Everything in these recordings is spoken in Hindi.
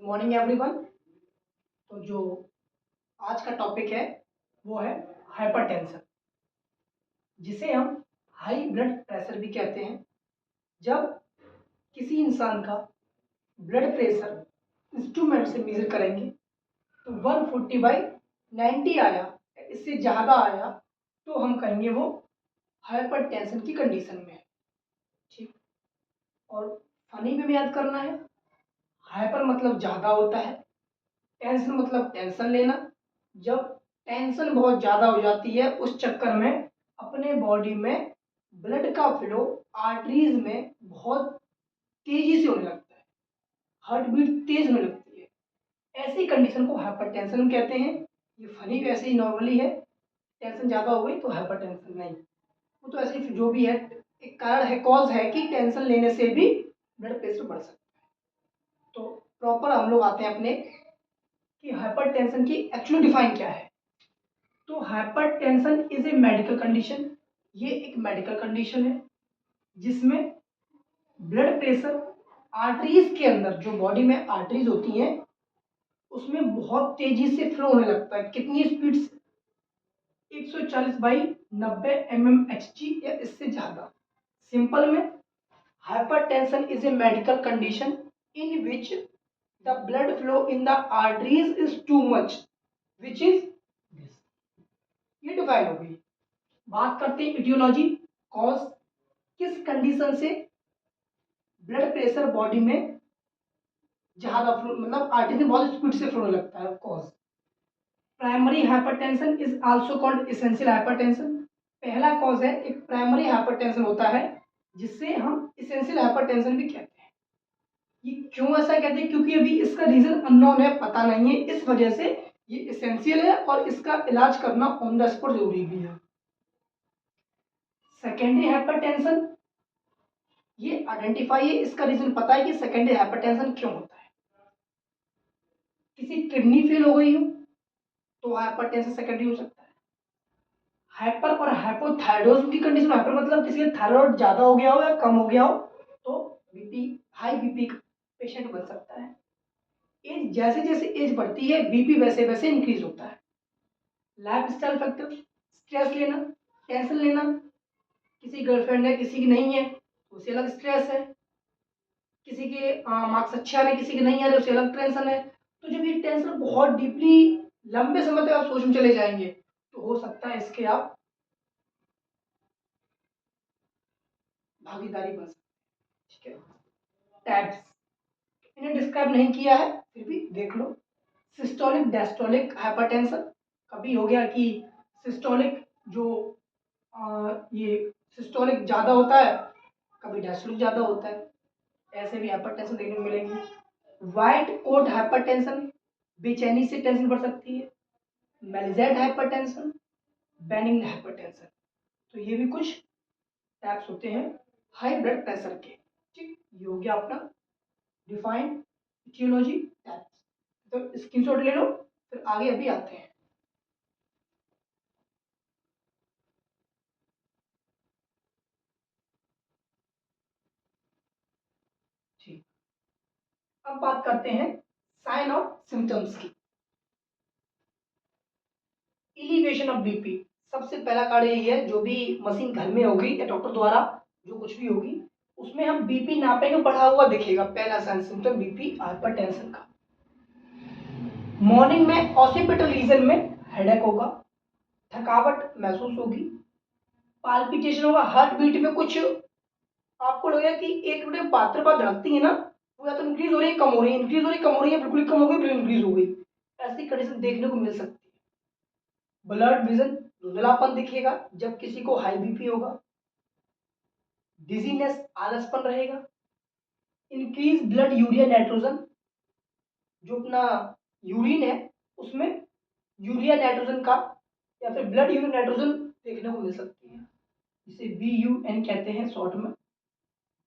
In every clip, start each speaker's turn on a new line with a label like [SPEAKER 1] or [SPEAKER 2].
[SPEAKER 1] Morning everyone. तो जो आज का टॉपिक है वो है हाइपरटेंशन, जिसे हम हाई ब्लड प्रेशर भी कहते हैं। जब किसी इंसान का ब्लड प्रेशर इंस्ट्रूमेंट से मेजर करेंगे तो 140/90 आया, इससे ज़्यादा आया तो हम कहेंगे वो हाइपरटेंशन की कंडीशन में है। ठीक। और फनी में भी याद करना है, हाइपर मतलब ज़्यादा होता है, टेंशन मतलब टेंशन लेना। जब टेंशन बहुत ज़्यादा हो जाती है उस चक्कर में अपने बॉडी में ब्लड का फ्लो आर्टरीज में बहुत तेजी से होने लगता है, हार्ट बीट तेज होने लगती है। ऐसी कंडीशन को हाइपरटेंशन कहते हैं। ये फनी वैसे ही नॉर्मली है, टेंशन ज़्यादा हो गई तो हाइपरटेंशन नहीं, वो तो ऐसे ही जो भी है एक कारण है, कॉज है कि टेंशन लेने से भी ब्लड प्रेशर बढ़ सकता है। तो प्रॉपर हम लोग आते हैं अपने कि हाइपरटेंशन की एक्चुअली डिफाइन क्या है। तो hypertension is a medical condition. ये एक मेडिकल कंडीशन है जिसमें ब्लड प्रेशर आर्टरीज के अंदर, जो बॉडी में आर्टरीज होती हैं उसमें बहुत तेजी से फ्लो होने लगता है। कितनी स्पीड से? 140/90 mmHg या इससे ज्यादा। सिंपल में, hypertension is a medical condition in which the blood flow in the arteries is too much, which is this. ये डिफाइन हो गई। बात करते हैं इटियोलॉजी, कॉज। किस कंडीशन से ब्लड प्रेशर बॉडी में ज्यादा फ्लो, मतलब आर्टरी में बहुत स्पीड से फ्लो लगता है, cause. Primary hypertension is also called essential hypertension. पहला कॉज है एक प्राइमरी हाइपरटेंशन होता है जिससे हम एसेंशियल हाइपरटेंशन भी कहते हैं। ये क्यों ऐसा कहते हैं? क्योंकि अभी इसका रीजन अननोन है, पता नहीं है, इस वजह से ये एसेंशियल है और इसका इलाज करना ऑन द स्पॉट जरूरी भी है। सेकेंडरी हाइपरटेंशन, ये आइडेंटिफाई है, इसका रीजन पता है कि सेकेंडरी हाइपरटेंशन क्यों होता है। किसी किडनी फेल हो गई हो तो हाइपरटेंशन सेकेंडरी हो सकता है। हाइपर और हाइपोथायरॉइडिज्म की कंडीशन, हाइपर मतलब किसी का थायराइड ज्यादा हो गया हो या कम हो गया हो तो बीपी, हाई बीपी पेशेंट बन सकता है। एज जैसे जैसे एज बढ़ती है बीपी वैसे वैसे इंक्रीज होता है। लाइफ स्टाइल फैक्टर, स्ट्रेस लेना, टेंशन लेना। किसी गर्लफ्रेंड है किसी की नहीं है तो उसे अलग स्ट्रेस है, किसी के मार्क्स अच्छे आ रहे किसी के नहीं आ रहे उसे अलग टेंशन है। तो जब ये टेंशन बहुत डीपली लंबे समय तक आप सोच में चले जाएंगे तो हो सकता है इसके आप भागीदारी बन सकते हैं। ठीक है। टैब्स इन्हें डिस्क्राइब नहीं किया है, फिर भी देख लो। सिस्टोलिक डायस्टोलिक हाइपरटेंशन, कभी हो गया कि सिस्टोलिक जो ये सिस्टोलिक ज़्यादा होता है, कभी डायस्टोलिक ज़्यादा होता है, ऐसे भी हाइपरटेंशन देखने को मिलेंगी। वाइट कोट हाइपरटेंशन, बेचैनी से टेंशन बढ़ सकती है। Malignant hypertension, benign hypertension. तो ये भी कुछ टाइप्स होते हैं हाई ब्लड प्रेशर के। ठीक, ये हो गया अपना डिफाइंड इटियोलॉजी टाइप्स। तो स्क्रीनशॉट ले लो, फिर आगे अभी आते हैं। ठीक, अब बात करते हैं साइन और सिम्टम्स की। एलिवेशन ऑफ बीपी, सबसे पहला कार्य यही है, जो भी मशीन घर में होगी या डॉक्टर द्वारा जो कुछ भी होगी उसमें हम बीपी नापेंगे, बढ़ा हुआ दिखेगा। पहला साइन सिम्टम बीपी हाइपरटेंशन का। मॉर्निंग में ऑसिपिटल रीजन में हेडेक होगा, थकावट महसूस होगी, पाल्पिटेशन होगा, हार्ट बीट में कुछ आपको लगेगा कि एक मिनट पात्र पर धड़कती है ना, वो या तो इंक्रीज हो रही है कम हो रही है, इंक्रीज हो रही है कम हो रही है, बिल्कुल कम हो गई बिल्कुल इंक्रीज हो गई। ऐसी कंडीशन देखने को मिल सकती है। ब्लड विजन, धुंधलापन दिखेगा जब किसी को हाई बीपी होगा। डिजीनेस, आलसपन रहेगा। इंक्रीज ब्लड यूरिया नाइट्रोजन, जो अपना यूरिन है उसमें यूरिया नाइट्रोजन का या फिर ब्लड यूरिन नाइट्रोजन देखने को मिल सकती है, जिसे BUN कहते हैं शॉर्ट में।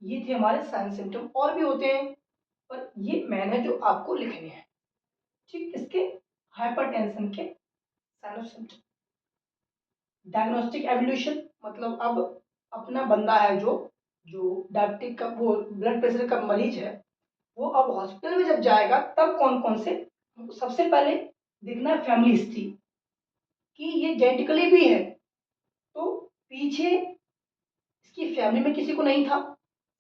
[SPEAKER 1] ये थे हमारे साइन सिम्टम, और भी होते हैं पर ये मैन है जो आपको लिखने हैं। ठीक, इसके हाइपरटेंशन के साइन और सिम्टम। डायग्नोस्टिक एवोल्यूशन, मतलब अब अपना बंदा है जो जो डायबिटिक का वो ब्लड प्रेशर का मरीज है, वो अब हॉस्पिटल में जब जाएगा तब कौन कौन से, सबसे पहले देखना है फैमिली हिस्ट्री कि ये जेनेटिकली भी है, तो पीछे इसकी फैमिली में किसी को नहीं था,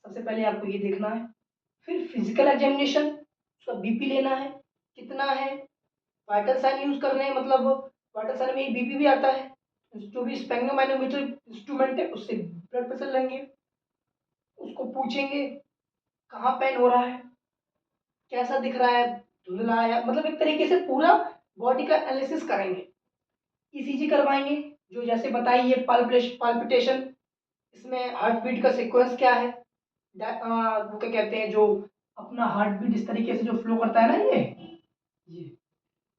[SPEAKER 1] सबसे पहले आपको ये देखना है। फिर फिजिकल एग्जामिनेशन, उसका बीपी लेना है कितना है, वाइटल साइन यूज करने हैं, मतलब वाइटल साइन में बीपी भी आता है, जो भी स्पेक्ट्रोमाइनोमीटर इंस्ट्रूमेंट है उससे ब्लड प्रेशर लेंगे, उसको पूछेंगे कहाँ पेन हो रहा है, कैसा दिख रहा है, धुंधला है, मतलब एक तरीके से पूरा बॉडी का एनालिसिस करेंगे। ईसीजी करवाएंगे, जो जैसे बताइए पाल्पिटेशन, इसमें हार्ट बीट का सीक्वेंस क्या है, वो क्या कहते हैं, जो अपना हार्ट बीट इस तरीके से जो फ्लो करता है ना, ये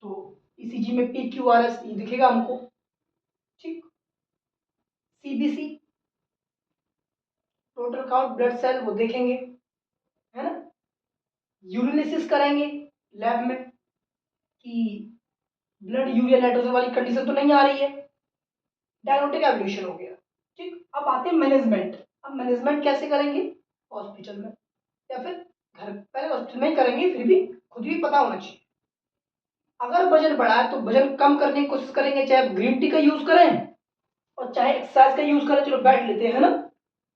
[SPEAKER 1] तो ईसीजी में पी क्यू आर एस ये दिखेगा हमको, ठीक। CBC, total count blood cell, वो देखेंगे, है ना। यूरिनेसिस करेंगे लैब में कि ब्लड यूरिया नाइट्रोजन वाली कंडीशन तो नहीं आ रही है, डायग्नोस्टिक एवोल्यूशन हो गया, ठीक। अब आते हैं मैनेजमेंट। अब मैनेजमेंट कैसे करेंगे, हॉस्पिटल में या फिर घर, पहले हॉस्पिटल में ही करेंगे, फिर भी खुद भी पता होना चाहिए। अगर वजन बढ़ा है तो वजन कम करने की कोशिश करेंगे, चाहे ग्रीन टी का यूज करें और चाहे एक्सरसाइज का यूज करें, चलो बैठ लेते हैं, है ना,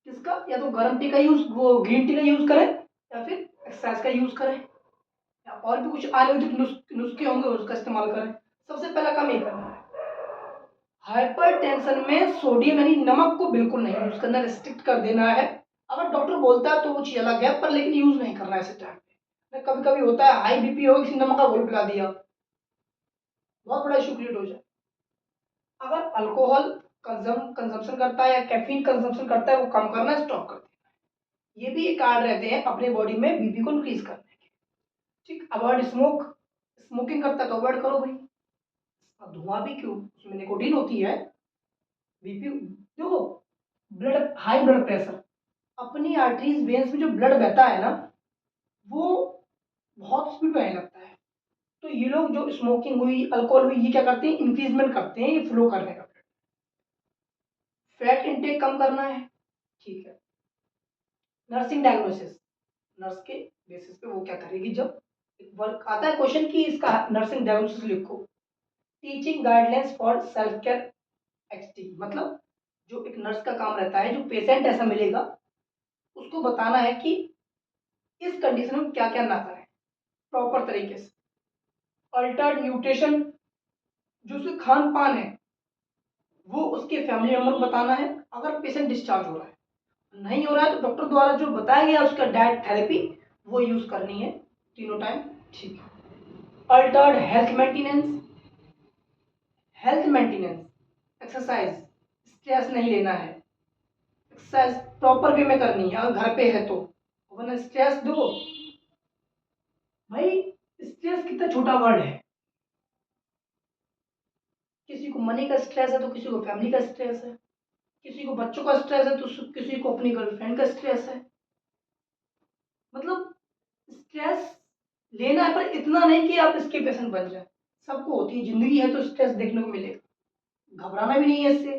[SPEAKER 1] किसका, या तो गर्म टी का यूज, वो ग्रीन टी का यूज करें या फिर एक्सरसाइज का यूज करें, या और भी कुछ आयुर्वेदिक नुस्खे होंगे उसका इस्तेमाल करें। सबसे पहला काम ये करना है, हाइपरटेंशन में सोडियम यानी नमक को बिल्कुल नहीं यूज करना, रिस्ट्रिक्ट कर देना है। अगर डॉक्टर बोलता है तो वो चीज अलग है, पर लेकिन यूज नहीं करना है ऐसे टाइम पे। कभी कभी होता है हाई बीपी हो, किसी नमक का घोल पिला दिया, बहुत बड़ा इशू क्रिएट हो जाए। अगर अल्कोहल कंजम्पशन करता है या कैफीन कंजम्पशन करता है, वो कम करना, स्टॉप कर देना है। ये भी एक कार्ड रहते हैं अपने बॉडी में बीपी को इंक्रीज करने के, ठीक। अवॉइड स्मोक, स्मोकिंग करता है तो अवॉइड करो भाई, अब धुआं भी क्यों, उसमें निकोटीन होती है। बीपी देखो, ब्लड, हाई ब्लड प्रेशर, अपनी आर्टरीज वेन्स में जो ब्लड बहता है ना, वो बहुत स्पीड में बहने लगता है। तो ये लोग जो स्मोकिंग हुई, अल्कोहल हुई, ये क्या करते हैं, इंक्रीजमेंट करते हैं ये फ्लो करने का। फैट इंटेक कम करना है, ठीक है। नर्सिंग डायग्नोसिस, नर्स के बेसिस पे वो क्या करेगी, जब वर्क आता है क्वेश्चन की इसका नर्सिंग डायग्नोसिस लिखो। Teaching guidelines for self care एक्सटी, मतलब जो एक नर्स का काम रहता है, जो पेशेंट ऐसा मिलेगा उसको बताना है कि इस कंडीशन में क्या क्या ना करें प्रॉपर तरीके से। अल्टर्ड न्यूट्रिशन, जो उसके खान पान है वो उसके फैमिली मेंबर को बताना है। अगर पेशेंट डिस्चार्ज हो रहा है, नहीं हो रहा है, तो डॉक्टर द्वारा जो बताया गया उसका डाइट थेरेपी वो यूज करनी है तीनों टाइम, ठीक है। Altered health maintenance, health maintenance, exercise, stress नहीं लेना है, एक्सरसाइज प्रॉपर वे में करनी है अगर घर पे है तो, वरना स्ट्रेस दो भाई, स्ट्रेस कितना छोटा वर्ड है, किसी को मनी का स्ट्रेस है तो किसी को फैमिली का स्ट्रेस है, किसी को बच्चों का स्ट्रेस है तो किसी को अपनी गर्लफ्रेंड का स्ट्रेस है। मतलब स्ट्रेस लेना है, पर इतना नहीं कि आप इसके पेशेंट बन जाए। सबको होती है, जिंदगी है तो स्ट्रेस देखने को मिलेगा, घबराना भी नहीं है इससे।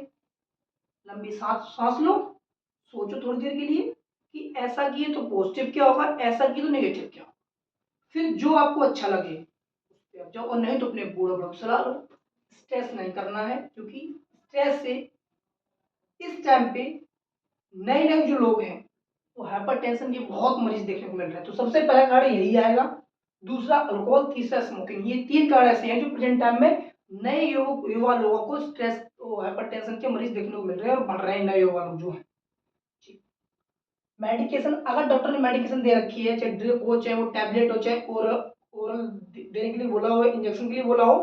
[SPEAKER 1] लंबी सांस सांस लो, सोचो थोड़ी देर के लिए कि ऐसा किए तो पॉजिटिव क्या होगा, ऐसा किए तो नेगेटिव क्या होगा, फिर जो आपको अच्छा लगे उस पे आप जाओ, और नहीं तो अपने बूढ़े बड़ों को सलाह लो। स्ट्रेस नहीं करना है, क्योंकि स्ट्रेस से इस टाइम पे नए नए जो लोग हैं वो हाइपरटेंशन के बहुत मरीज देखने को मिल रहे हैं। तो सबसे पहला कारण यही आएगा, दूसरा अल्कोहल, तीसरा स्मोकिंग। ये तीन कारण ऐसे हैं जो प्रेजेंट टाइम में नए युवा लोगों को स्ट्रेस हाइपरटेंशन के मरीज देखने को मिल रहे हैं और बढ़ रहे हैं नए युवा लोग जो हैं। मेडिकेशन, अगर डॉक्टर ने मेडिकेशन दे रखी है, चाहे ड्रिप हो, चाहे वो टैबलेट हो, चाहे ओरल ओरल देने के लिए बोला हो, इंजेक्शन के लिए बोला हो,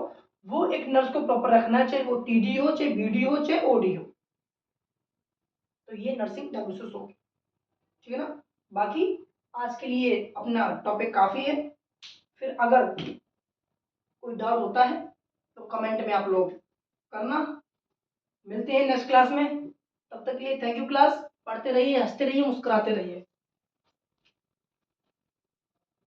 [SPEAKER 1] वो एक नर्स को प्रॉपर रखना है, चाहे वो टीडी हो, चाहे बीडी हो, चाहे ओडी हो। तो ये नर्सिंग डायग्नोसिस होगी, ठीक है ना। बाकी आज के लिए अपना टॉपिक काफ़ी है। फिर अगर कोई डाउट होता है तो कमेंट में आप लोग करना। मिलते हैं नेक्स्ट क्लास में, तब तक के लिए थैंक यू क्लास। पढ़ते रहिए, हंसते रहिए, मुस्कुराते रहिए।